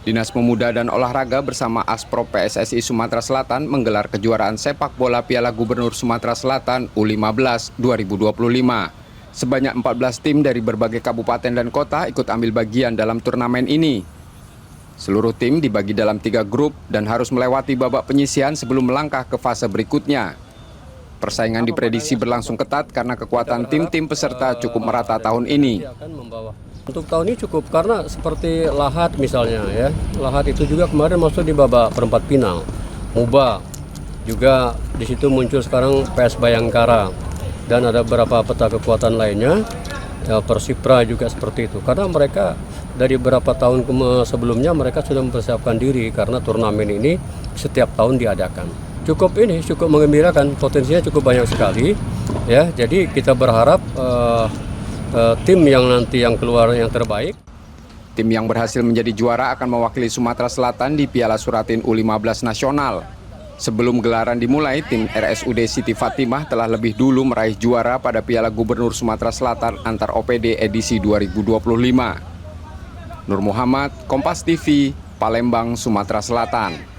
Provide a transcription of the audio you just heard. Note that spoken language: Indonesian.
Dinas Pemuda dan Olahraga bersama Aspro PSSI Sumatera Selatan menggelar kejuaraan sepak bola Piala Gubernur Sumatera Selatan U15 2025. Sebanyak 14 tim dari berbagai kabupaten dan kota ikut ambil bagian dalam turnamen ini. Seluruh tim dibagi dalam 3 grup dan harus melewati babak penyisihan sebelum melangkah ke fase berikutnya. Persaingan diprediksi berlangsung ketat karena kekuatan tim-tim peserta cukup merata tahun ini. Untuk tahun ini cukup karena seperti Lahat misalnya ya. Lahat itu juga kemarin masuk di babak perempat final. Muba juga di situ muncul sekarang PS Bayangkara dan ada beberapa peta kekuatan lainnya. Ya, Persipra juga seperti itu. Karena mereka dari beberapa tahun sebelumnya mereka sudah mempersiapkan diri karena turnamen ini setiap tahun diadakan. Cukup mengembirakan, potensinya cukup banyak sekali ya. Jadi kita berharap tim yang nanti yang keluar yang terbaik. Tim yang berhasil menjadi juara akan mewakili Sumatera Selatan di Piala Suratin U15 Nasional. Sebelum gelaran dimulai, tim RSUD Siti Fatimah telah lebih dulu meraih juara pada Piala Gubernur Sumatera Selatan antar OPD edisi 2025. Nur Muhammad, Kompas TV, Palembang, Sumatera Selatan.